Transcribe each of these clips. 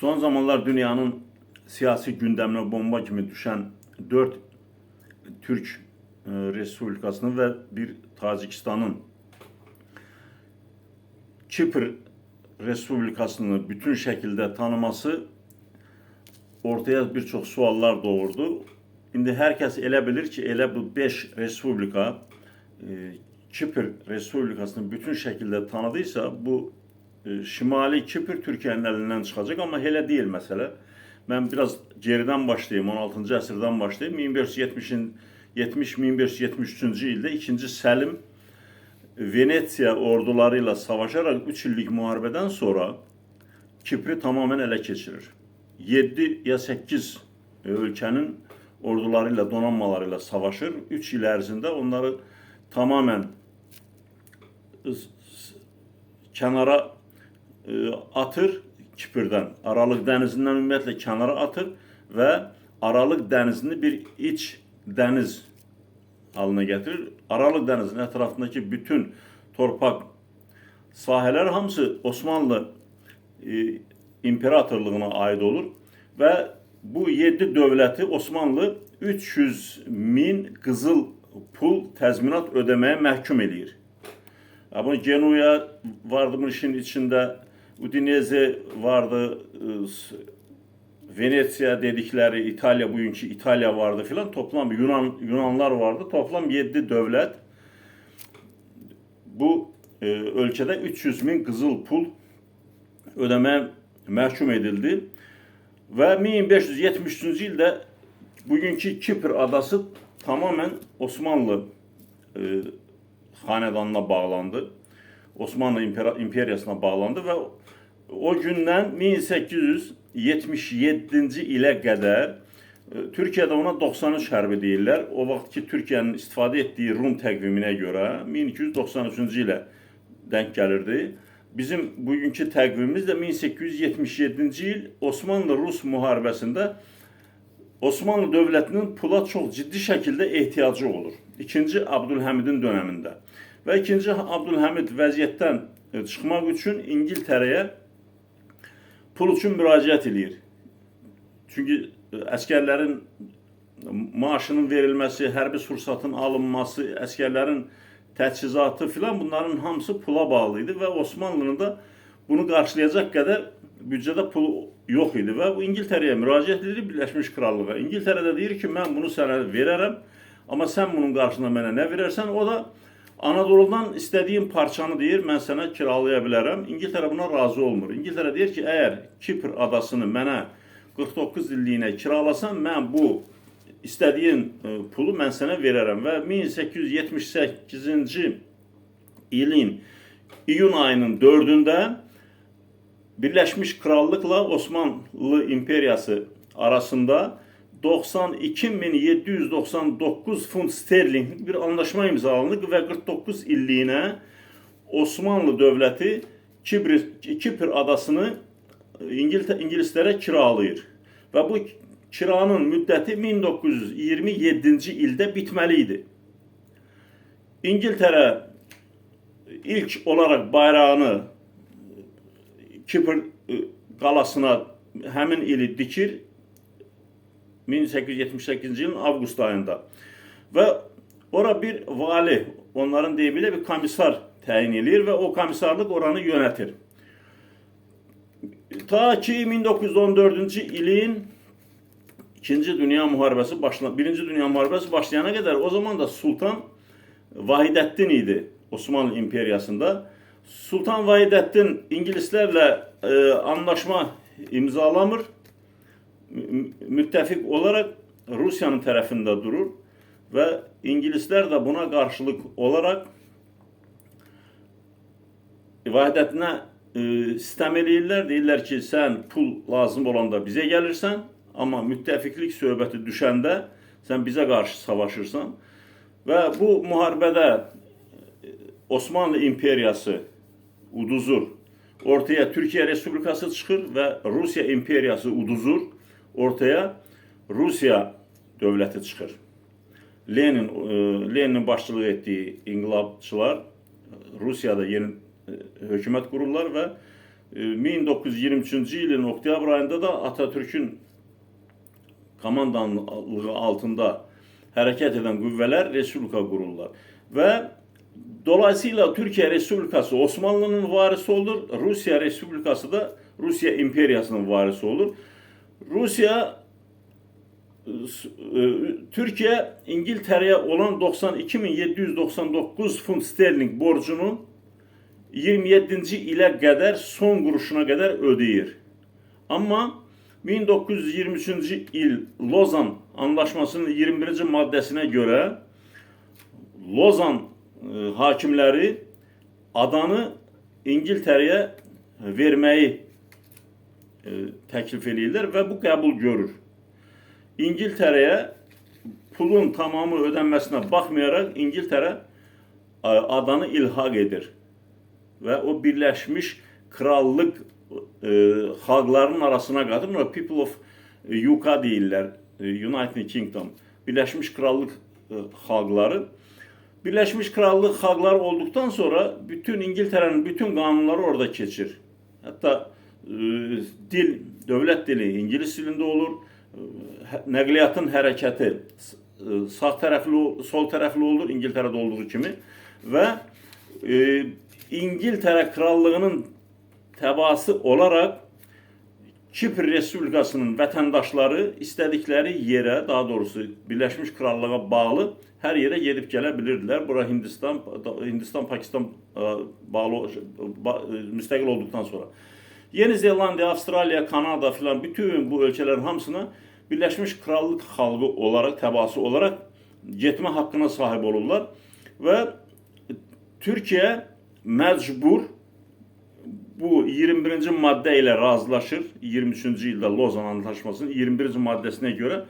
Son zamanlar dünyanın siyasi gündemine bomba gibi düşen 4 Türk Respublikası'nın ve bir Tacikistan'ın Kipr Respublikası'nı bütün şekilde tanıması ortaya birçok suallar doğurdu. Şimdi herkes ele bilir ki ele bu 5 Respublika Kipr Respublikası'nı bütün şekilde tanıdıysa bu Şimali Kipr Türkiye'nin elinden çıkacak ama hele değil mesele. Ben biraz geriden başlayayım, 16. əsrdən başlayayım. 1573-cü ildə 2. Səlim Venetsiya ordularıyla savaşarak 3 illik muharebeden sonra Kipr'i tamamen ele geçirir. 7 ya 8 ülkenin ordularıyla, donanmalarıyla savaşır. 3 yıl ərzində onları tamamen kenara atır Kipr'den. Aralık Denizi'nden ümumiyyətlə kenara atır ve Aralık Denizi'ni bir iç deniz haline getirir. Aralık Denizi'nin etrafındaki bütün torpak sahələr hamısı Osmanlı imperatorluğuna ait olur ve bu 7 dövləti Osmanlı 300.000 qızıl pul təzminat ödemeye məhkum edir. Ama Genoa vardı bu işin içinde, Udinese vardı, Venetsiya dedikleri İtalya, bugünkü İtalya vardı filan, toplam Yunanlar vardı, toplam 7 dövlət bu ölkədə 300.000 qızıl pul ödemeye məhkum edildi ve 1573-cü ildə bugünkü Kipr adası tamamen Osmanlı hanedanına bağlandı. Osmanlı İmperiyasına bağlandı ve o gündən 1877-ci ilə qədər Türkiye'de ona 93 hərbi deyirlər. O vaxtki Türkiye'nin istifadə etdiyi Rum təqviminə görə 1293-cü ilə denk gəlirdi. Bizim bugünkü təqvimimiz də 1877-ci il Osmanlı-Rus müharibəsində Osmanlı dövlətinin pula çox ciddi şəkildə ehtiyacı olur. 2. Abdülhamid'in döneminde. Ve 2. Abdülhamid vəziyyətdən çıxmaq üçün İngiltərəyə pul üçün müraciət edir. Çünki əskərlərin maaşının verilməsi, hərbi sursatın alınması, əskərlərin təchizatı filan bunların hamısı pula bağlı idi və Osmanlının da bunu qarşılayacaq qədər büdcədə pul yox idi və bu İngiltərəyə müraciət edir Birləşmiş Krallığa. İngiltərə də deyir ki, mən bunu sənə verərəm, amma sən bunun qarşılığında mənə nə verərsən, o da Anadolu'dan istediğim parçanı deyir, mən sənə kiralaya bilərəm. İngiltərə buna razı olmur. İngiltərə deyir ki, əgər Kipr adasını mənə 49 illiyinə kiralasan, mən bu istediğin pulu mən sənə verərəm. Və 1878-ci ilin iyun ayının 4'ünde Birləşmiş Krallıqla Osmanlı İmperiyası arasında 92.799 funt sterling bir anlaşma imzalandı ve 49 illiyinə Osmanlı dövləti Kipr adasını İngilizlərə kiralayır. Ve bu kiranın müddəti 1927-ci ildə bitməliydi. İngiltərə ilk olarak bayrağını Kipr qalasına həmin ili dikir 1878 yılın Avgust ayında. Ve ora bir vali, onların deyimiyle bir komisar təyin edir ve o komisarlık oranı yönetir. Ta ki 1914-cü ilin 2. Dünya Müharibəsi Birinci Dünya Müharibəsi başlayana kadar o zaman da Sultan Vahidəddin idi Osmanlı İmperiyasında. Sultan Vahidəddin İngilizlərlə anlaşma imzalamır. Müttefik olarak Rusya'nın tarafında durur ve İngilizler de buna karşılık olarak Vahidəddinə sistem eləyirlər. Deyirlər ki, sen pul lazım olanda bize gelirsen ama müttefiklik söhbəti düşəndə sen bize karşı savaşırsan. Ve bu muharebede Osmanlı İmperiyası uduzur. Ortaya Türkiye Respublikası çıxır ve Rusya İmperiyası uduzur. Ortaya Rusya dövləti çıxır. Leninin başçılığı etdiyi inqilabçılar Rusiyada yeni hökumət qururlar və 1923-cü ilin oktyabr ayında da Atatürk'ün komandanlığı altında hareket eden qüvvələr respublika qururlar. Və dolayısıyla Türkiye Respublikası Osmanlı'nın varisi olur, Rusya Respublikası da Rusya İmperiyası'nın varisi olur. Türkiye İngiltere'ye olan 92.799 funt sterling borcunu 27. ile qədər son quruşuna qədər ödəyir. Amma 1923-cü il Lozan Anlaşmasının 21-ci maddəsinə görə Lozan hakimləri adanı İngiltere'ye verməyi təklif edirlər və bu qəbul görür. İngiltere'ye pulun tamamı ödənməsinə baxmayaraq İngiltere adanı ilhaq edir. Və o Birləşmiş Krallıq xalqların arasına qatır. People of UK deyirlər, United Kingdom. Birləşmiş Krallıq xalqları. Birləşmiş Krallıq xalqları olduqdan sonra bütün İngiltere'nin bütün qanunları orada keçir. Hatta dil, dövlət dili İngiliz dilində olur. Nəqliyyatın hərəkəti sağ tərəfli, sol tərəfli olur İngiltere'de olduğu kimi və İngiltere Krallığının təbaası olarak Kipr Respublikasının vətəndaşları istədikləri yerə, daha doğrusu Birləşmiş Krallığa bağlı hər yerə gedib gələ bilirdilər. Bura Hindistan, Pakistan müstəqil olduqdan sonra. Yeni Zelandiya, Avstraliya, Kanada filan bütün bu ölkələrin hamısına Birləşmiş Krallıq xalqı olarak, təbaası olarak getmə haqqına sahib olurlar və Türkiye məcbur bu 21-ci maddə ilə razılaşır. 23-cü ildə Lozan Antlaşmasının 21-ci maddəsinə görə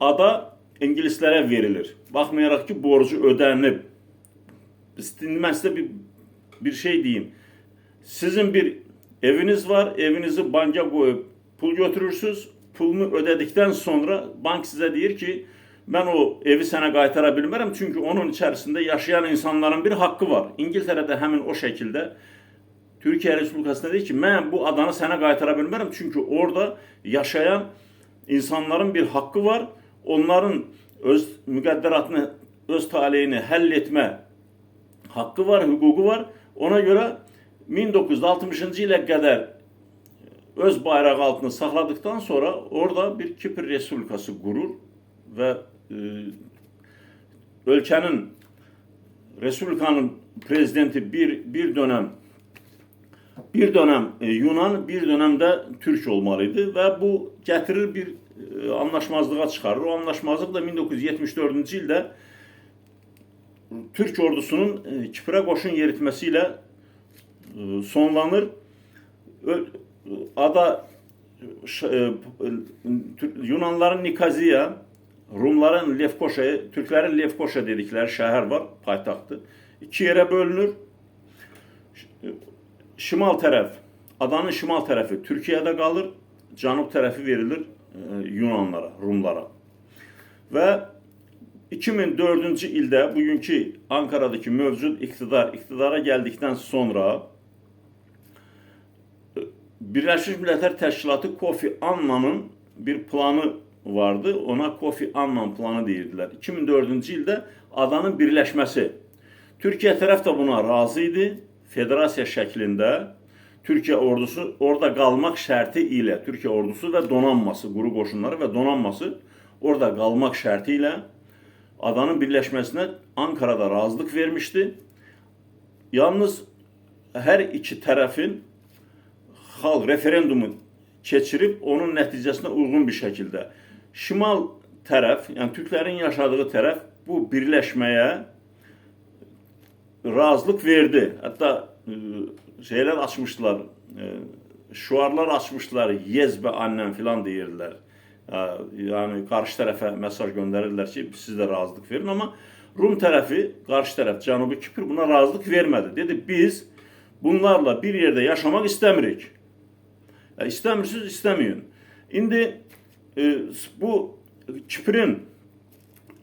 ada İngilislərə verilir. Baxmayaraq ki, borcu ödənib. Mən sizə bir şey deyim. Sizin bir eviniz var, evinizi banka koyup pul götürürsünüz. Pulunu ödədikdən sonra bank sizə deyir ki, ben o evi sana qaytara bilmərəm, çünkü onun içerisinde yaşayan insanların bir hakkı var. İngiltere'de hemen o şekilde Türkiye Respublikası'nda deyir ki, mən bu adanı sana qaytara bilmərəm, çünkü orada yaşayan insanların bir hakkı var. Onların öz müqəddəratını, öz taleyini həll etmə hakkı var, hüququ var. Ona göre 1960-cı ilə qədər öz bayrağı altını saxladıktan sonra orada bir Kipr Respublikası qurur ve ülkenin, Respublikanın prezidenti bir dönem Yunan, bir dönemde Türk olmalıydı ve bu getirir bir anlaşmazlığa çıkarır. O anlaşmazlık da 1974-cü ildə Türk ordusunun Kiprə qoşun yeritmesiyle sonlanır. Ada Yunanların Nikaziya, Rumların Lefkoşa, Türklerin Lefkoşa dedikleri şehir var, paytaxtı. İki yere bölünür. Şimal tərəf, adanın şimal tərəfi Türkiye'de qalır, cənub tərəfi verilir Yunanlara, Rumlara. Və 2004-cü ildə bugünkü Ankara'daki mövcud iqtidara gəldikdən sonra Birleşmiş Milletler Təşkilatı Kofi Annan'ın bir planı vardı. Ona Kofi Annan planı deyirdiler. 2004-cü ildə adanın birləşməsi. Türkiye tərəf də buna razı idi. Federasiya şəklində Türkiye ordusu orada qalmaq şərti ilə, Türkiye ordusu və donanması, quru qoşunları və donanması orada qalmaq şərti ilə adanın birləşməsinə Ankara'da razılıq vermişdi. Yalnız hər iki tərəfin xalq referendumu keçirib onun nəticəsinə uyğun bir şəkildə şimal tərəf, yəni Türklərin yaşadığı tərəf bu birləşməyə razılıq verdi. Hatta şeyler açmışlar, şuarlar açmışlar, yez be annem filan deyirlər. Yani karşı tərəfə mesaj göndərirlər ki, siz də razılıq verin, amma Rum tərəfi, karşı tərəf, Cənubi Kipr buna razılıq vermədi. Dedi, biz bunlarla bir yerde yaşamak istemirik. İstemirsiniz, istemiyin. İndi bu Kipr'in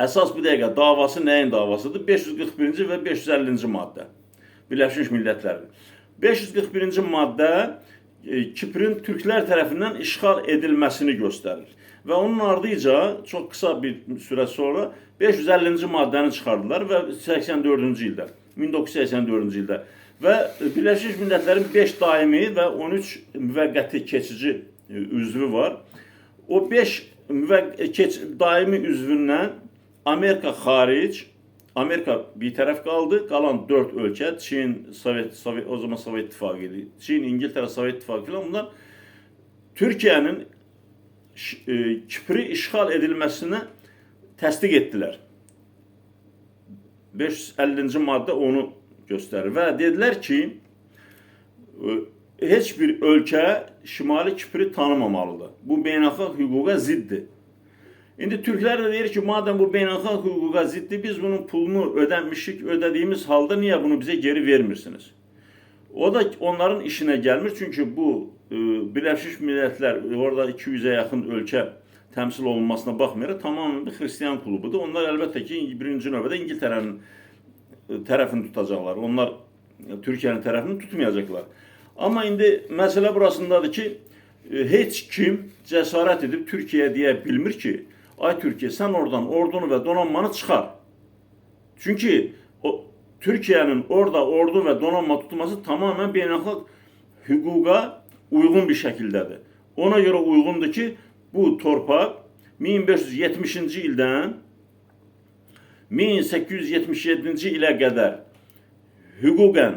əsas bir dəqiqə davası nəyin davasıdır? 541-ci və 550-ci maddə. Birləşmiş Millətlərin. 541-ci maddə Kiprin türklər tərəfindən işğal edilməsini göstərir. Və onun ardınca çox qısa bir süre sonra 550-ci maddəni çıxardılar və 84-cü ildə, 1984-cü ildə və Birləşmiş Millətlərin 5 daimi və 13 müvəqqəti keçici üzvü var. O 5 daimi üzvündən Amerika xaric, Amerika bir tərəf qaldı, qalan 4 ölkə, Çin, o zaman Sovet İttifaqı idi, Çin, İngiltərə, Sovet İttifaqı filan, bunlar Türkiyənin Kipri işğal edilməsini təsdiq etdilər. 550-ci maddə onu göstərir və dedilər ki, heç bir ölkə Şimali Kipri tanımamalıdır. Bu beynəlxalq hüquqa ziddir. İndi Türklər də deyir ki, madem bu beynəlxalq hüquqa ziddir, biz bunun pulunu ödəmişik, ödədiyimiz halda niyə bunu bizə geri vermirsiniz? O da onların işinə gəlmir, çünki bu Birləşmiş Millətlər orada 200'ə yaxın ölkə təmsil olunmasına baxmayaraq tamamən bir Hristiyan klubudur. Onlar əlbəttə ki, birinci növbədə İngiltərənin tərəfini tutacaqlar. Onlar Türkiyənin tərəfini tutmayacaqlar. Amma indi məsələ burasındadır ki, heç kim cəsarət edib Türkiyəyə deyə bilmir ki, ay Türkiyə, sən oradan ordunu və donanmanı çıxar. Çünki Türkiyənin orada ordu və donanma tutulması tamamen beynəlxalq hüquqa uyğun bir şəkildədir. Ona görə uyğundur ki, bu torpaq 1570-ci ildən 1877-ci ilə qədər hüquqən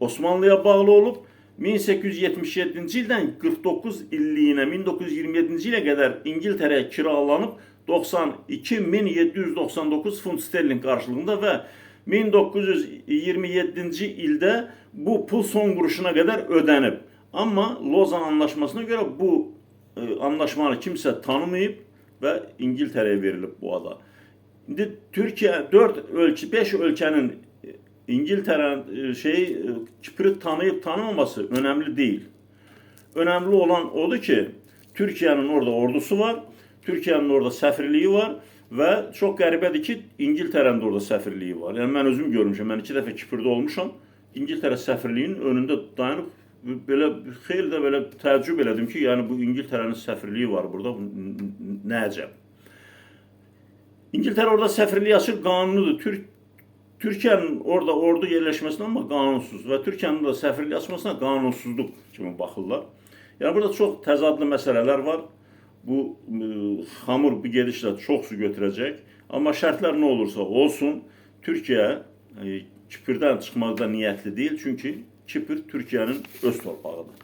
Osmanlıya bağlı olub, 1877-ci ildən 49 illiyinə 1927-ci ilə qədər İngiltərəyə kiralanıb 92.799 funt sterling qarşılığında və 1927-ci ildə bu pul son quruşuna qədər ödənib. Amma Lozan anlaşmasına görə bu anlaşmanı kimsə tanımayıb və İngiltərəyə verilib bu ada. İndi Türkiyə 5 ölkənin İngiltərənin Kipri tanıyıb tanımaması önemli değil. Önemli olan odur ki, Türkiye'nin orada ordusu var, Türkiye'nin orada səfirliyi var və çox qəribədir ki, İngiltərənin orada səfirliyi var. Yəni mən özüm görmüşəm, mən 2 dəfə Kipirdə olmuşam. İngiltərə səfirliyinin önündə dayanıb xeyli də belə təəccüb elədim ki, yəni bu İngiltərənin səfirliyi var burada, nə əcəb. İngiltərə orada səfirliyi açır, qanunudur. Türkiyənin orada ordu yerləşməsinə amma qanunsuz və Türkiyənin orada səfirliyi açmasına qanunsuzluq kimi baxırlar. Yəni burada çox təzadlı məsələlər var. Bu xamur bir gedişlə çox su götürəcək. Amma şərtlər nə olursa olsun, Türkiyə Kipirdən çıxmaqda niyyətli deyil. Çünki Kipr Türkiyənin öz torpağıdır.